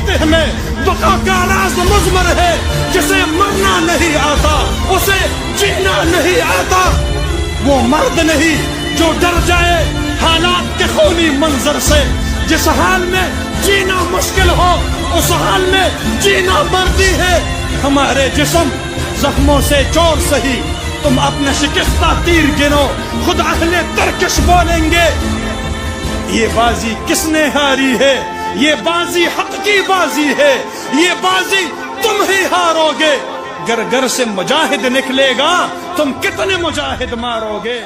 فاتح میں بقا کا راز مضمر ہے، جسے مرنا نہیں آتا اسے جینا نہیں آتا۔ وہ مرد نہیں جو ڈر جائے حالات کے خونی منظر سے، جس حال میں جینا مشکل ہو اس حال میں جینا مردی ہے۔ ہمارے جسم زخموں سے چور سہی، تم اپنے شکستہ تیر گنو، خود اہل ترکش بولیں گے یہ بازی کس نے ہاری ہے، یہ بازی حق کی بازی ہے، یہ بازی تم ہی ہارو گے۔ گر گر سے مجاہد نکلے گا، تم کتنے مجاہد مارو گے۔